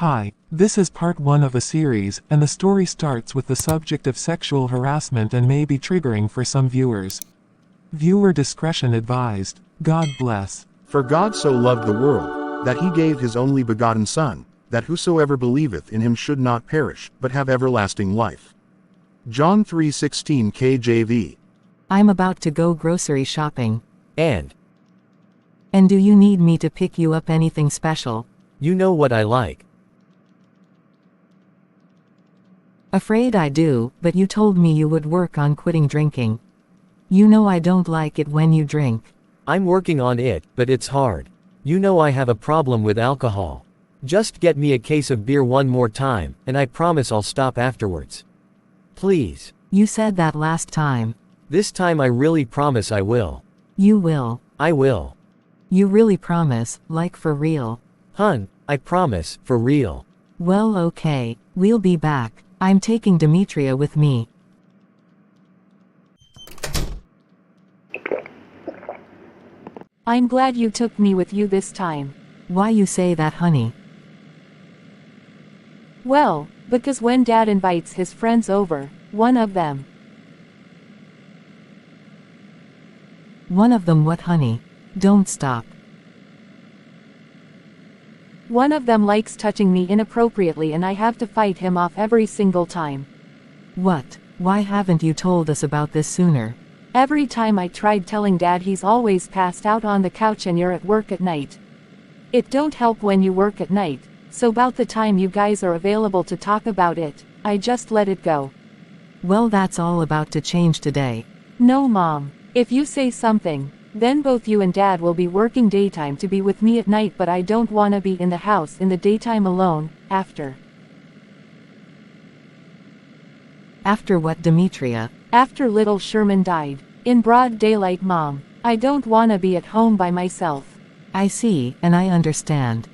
Hi, this is part 1 of a series, and the story starts with the subject of sexual harassment and may be triggering for some viewers. Viewer discretion advised. God bless. For God so loved the world, that he gave his only begotten Son, that whosoever believeth in him should not perish, but have everlasting life. John 3:16 KJV. I'm about to go grocery shopping. And do you need me to pick you up anything special? you know what I like. Afraid I do, but you told me you would work on quitting drinking. You know I don't like it when you drink. I'm working on it, but it's hard. You know I have a problem with alcohol. Just get me a case of beer one more time, and I promise I'll stop afterwards. Please. You said that last time. This time I really promise I will. You will. I will. You really promise, like for real. Hun, I promise, for real. Well, okay, we'll be back. I'm taking Demetria with me. I'm glad you took me with you this time. Why you say that, honey? Well, because when Dad invites his friends over, one of them what, honey? Don't stop. One of them likes touching me inappropriately and I have to fight him off every single time. What? Why haven't you told us about this sooner? Every time I tried telling Dad, he's always passed out on the couch and you're at work at night. It don't help when you work at night, so about the time you guys are available to talk about it, I just let it go. Well, that's all about to change today. No, Mom. If you say something, then both you and Dad will be working daytime to be with me at night, but I don't want to be in the house in the daytime alone, after. After what, Demetria? After little Sherman died. In broad daylight, Mom. I don't want to be at home by myself. I see, and I understand.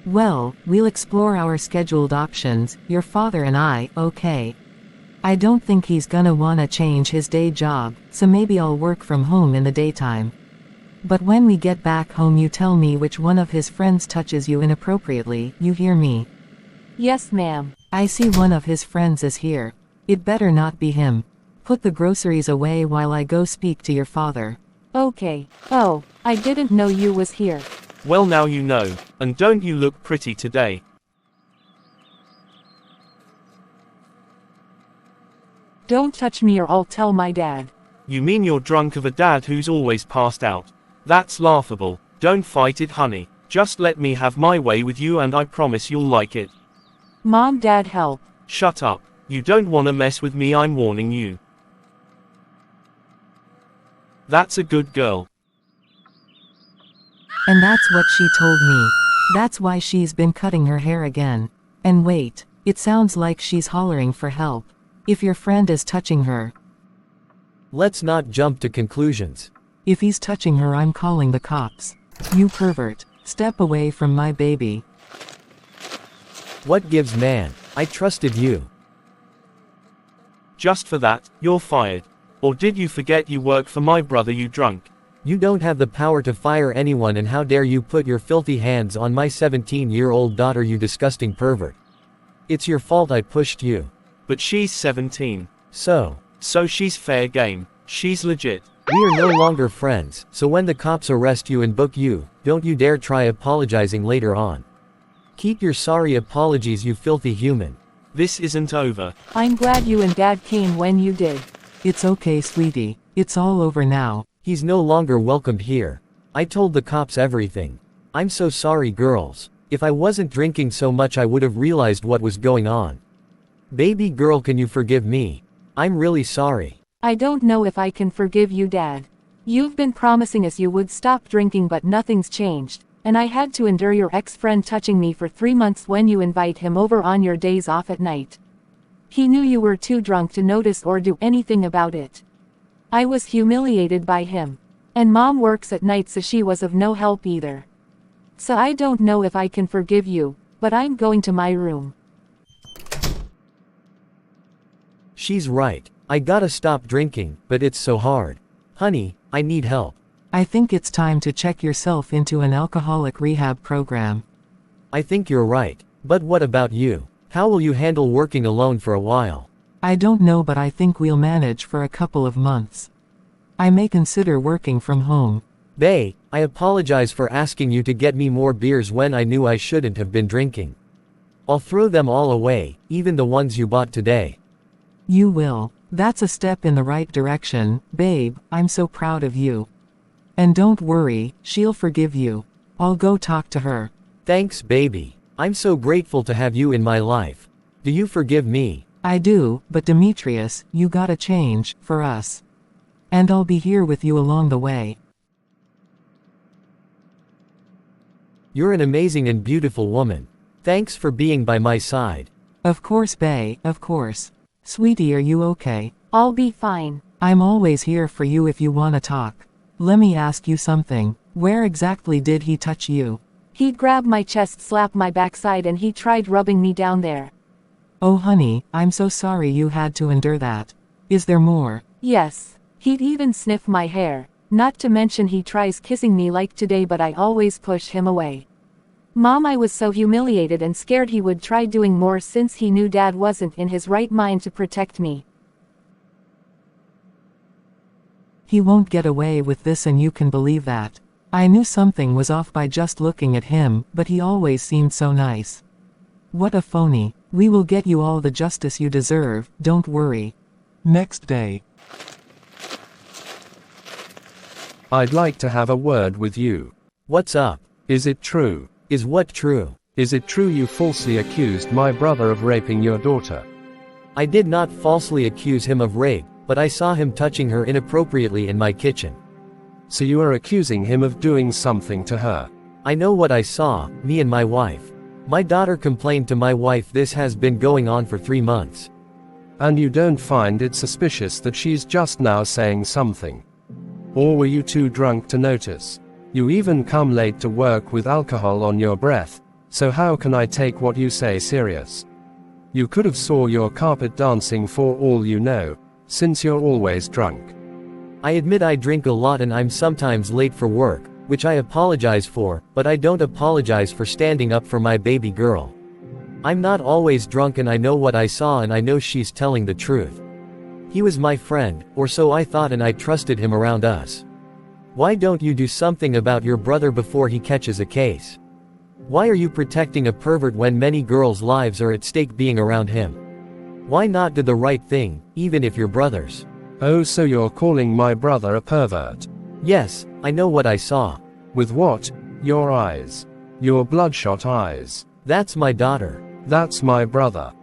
Well, we'll explore our scheduled options, your father and I, okay? I don't think he's gonna wanna change his day job, so maybe I'll work from home in the daytime. But when we get back home, you tell me which one of his friends touches you inappropriately, you hear me? Yes, ma'am. I see one of his friends is here. It better not be him. Put the groceries away while I go speak to your father. Okay. Oh, I didn't know you was here. Well, now you know, and don't you look pretty today? Don't touch me or I'll tell my dad. You mean you're drunk of a dad who's always passed out? That's laughable. Don't fight it, honey. Just let me have my way with you and I promise you'll like it. Mom, Dad, help. Shut up. You don't wanna mess with me, I'm warning you. That's a good girl. And that's what she told me. That's why she's been cutting her hair again. And wait, it sounds like she's hollering for help. If your friend is touching her. Let's not jump to conclusions. If he's touching her, I'm calling the cops. You pervert. Step away from my baby. What gives, man? I trusted you. Just for that, you're fired. Or did you forget you work for my brother, you drunk? You don't have the power to fire anyone, and how dare you put your filthy hands on my 17-year-old daughter, you disgusting pervert. It's your fault I pushed you. But she's 17. So she's fair game. She's legit. We are no longer friends, so when the cops arrest you and book you, don't you dare try apologizing later on. Keep your sorry apologies, you filthy human. This isn't over. I'm glad you and Dad came when you did. It's okay, sweetie. It's all over now. He's no longer welcome here. I told the cops everything. I'm so sorry, girls. If I wasn't drinking so much, I would have realized what was going on. Baby girl, can you forgive me? I'm really sorry. I don't know if I can forgive you, Dad. You've been promising us you would stop drinking, but nothing's changed. And I had to endure your ex-friend touching me for 3 months when you invite him over on your days off at night. He knew you were too drunk to notice or do anything about it. I was humiliated by him. And Mom works at night, so she was of no help either. So I don't know if I can forgive you, but I'm going to my room. She's right. I gotta stop drinking, but it's so hard. Honey, I need help. I think it's time to check yourself into an alcoholic rehab program. I think you're right. But what about you? How will you handle working alone for a while? I don't know, but I think we'll manage for a couple of months. I may consider working from home. Bae, I apologize for asking you to get me more beers when I knew I shouldn't have been drinking. I'll throw them all away, even the ones you bought today. You will. That's a step in the right direction, babe. I'm so proud of you. And don't worry, she'll forgive you. I'll go talk to her. Thanks, baby. I'm so grateful to have you in my life. Do you forgive me? I do, but Demetrius, you gotta change, for us. And I'll be here with you along the way. You're an amazing and beautiful woman. Thanks for being by my side. Of course, bae, of course. Sweetie, are you okay? I'll be fine. I'm always here for you if you wanna talk. Let me ask you something. Where exactly did he touch you? He'd grab my chest, slap my backside, and he tried rubbing me down there. Oh honey, I'm so sorry you had to endure that. Is there more? Yes. He'd even sniff my hair. Not to mention he tries kissing me like today, but I always push him away. Mom, I was so humiliated and scared he would try doing more since he knew Dad wasn't in his right mind to protect me. He won't get away with this, and you can believe that. I knew something was off by just looking at him, but he always seemed so nice. What a phony. We will get you all the justice you deserve, don't worry. Next day. I'd like to have a word with you. What's up? Is it true? Is what true? Is it true you falsely accused my brother of raping your daughter? I did not falsely accuse him of rape, but I saw him touching her inappropriately in my kitchen. So you are accusing him of doing something to her? I know what I saw, me and my wife. My daughter complained to my wife. This has been going on for 3 months. And you don't find it suspicious that she's just now saying something? Or were you too drunk to notice? You even come late to work with alcohol on your breath, so how can I take what you say serious? You could have saw your carpet dancing for all you know, since you're always drunk. I admit I drink a lot and I'm sometimes late for work, which I apologize for, but I don't apologize for standing up for my baby girl. I'm not always drunk and I know what I saw and I know she's telling the truth. He was my friend, or so I thought, and I trusted him around us. Why don't you do something about your brother before he catches a case? Why are you protecting a pervert when many girls' lives are at stake being around him? Why not do the right thing, even if you're brothers? Oh, so you're calling my brother a pervert? Yes, I know what I saw. With what? Your eyes. Your bloodshot eyes. That's my daughter. That's my brother.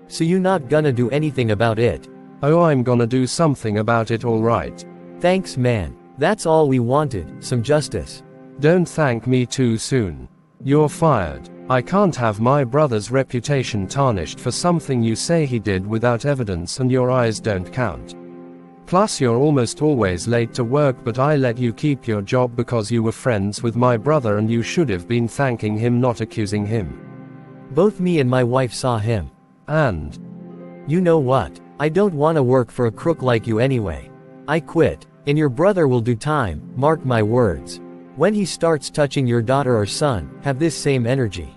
So you not gonna do anything about it? Oh, I'm gonna do something about it, alright. Thanks, man. That's all we wanted, some justice. Don't thank me too soon. You're fired. I can't have my brother's reputation tarnished for something you say he did without evidence, and your eyes don't count. Plus you're almost always late to work, but I let you keep your job because you were friends with my brother, and you should have been thanking him, not accusing him. Both me and my wife saw him. And? You know what? I don't wanna work for a crook like you anyway. I quit. And your brother will do time, mark my words. When he starts touching your daughter or son, have this same energy.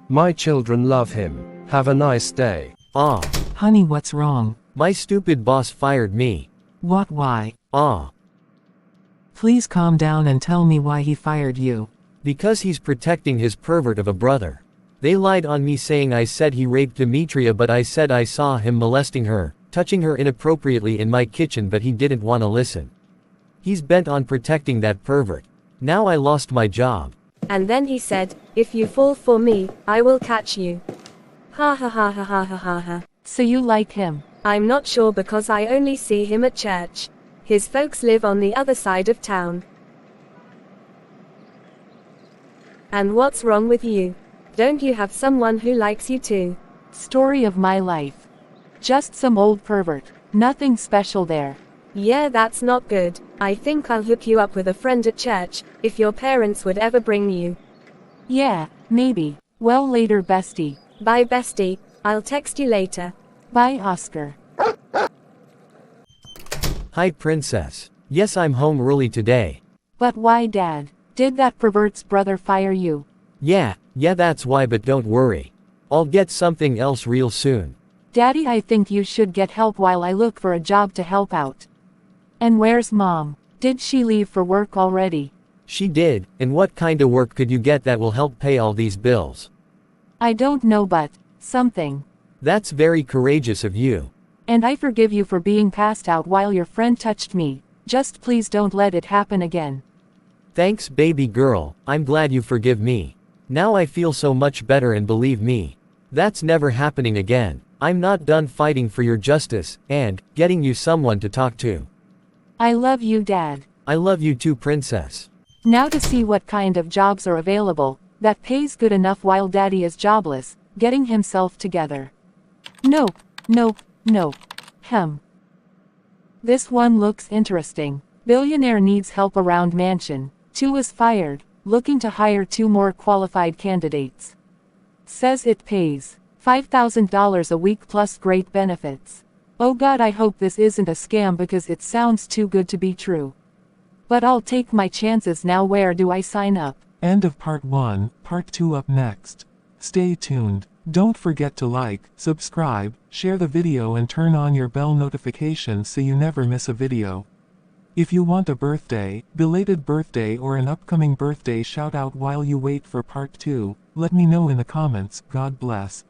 My children love him. Have a nice day. Honey, what's wrong? My stupid boss fired me. What, why? Please calm down and tell me why he fired you. Because he's protecting his pervert of a brother. They lied on me saying I said he raped Demetria, but I said I saw him molesting her, touching her inappropriately in my kitchen, but he didn't want to listen. He's bent on protecting that pervert. Now I lost my job. And then he said, if you fall for me, I will catch you. Ha ha ha ha ha ha ha ha. So you like him? I'm not sure because I only see him at church. His folks live on the other side of town. And what's wrong with you? Don't you have someone who likes you too? Story of my life. Just some old pervert. Nothing special there. Yeah, that's not good. I think I'll hook you up with a friend at church, if your parents would ever bring you. Yeah, maybe. Well, later, bestie. Bye, bestie. I'll text you later. Bye, Oscar. Hi, princess. Yes, I'm home early today. But why, Dad? Did that pervert's brother fire you? Yeah, that's why, but don't worry. I'll get something else real soon. Daddy, I think you should get help while I look for a job to help out. And where's Mom? Did she leave for work already? She did, and what kind of work could you get that will help pay all these bills? I don't know, but something. That's very courageous of you. And I forgive you for being passed out while your friend touched me. Just please don't let it happen again. Thanks, baby girl, I'm glad you forgive me. Now I feel so much better, and believe me, that's never happening again. I'm not done fighting for your justice, and getting you someone to talk to. I love you, Dad. I love you too, princess. Now to see what kind of jobs are available, that pays good enough while Daddy is jobless, getting himself together. Nope. This one looks interesting. Billionaire needs help around mansion. 2 is fired, looking to hire 2 more qualified candidates. Says it pays $5,000 a week plus great benefits. Oh God, I hope this isn't a scam because it sounds too good to be true. But I'll take my chances now. Where do I sign up? End of part 1, part 2 up next. Stay tuned. Don't forget to like, subscribe, share the video and turn on your bell notifications so you never miss a video. If you want a birthday, belated birthday or an upcoming birthday shout out while you wait for part 2, let me know in the comments. God bless.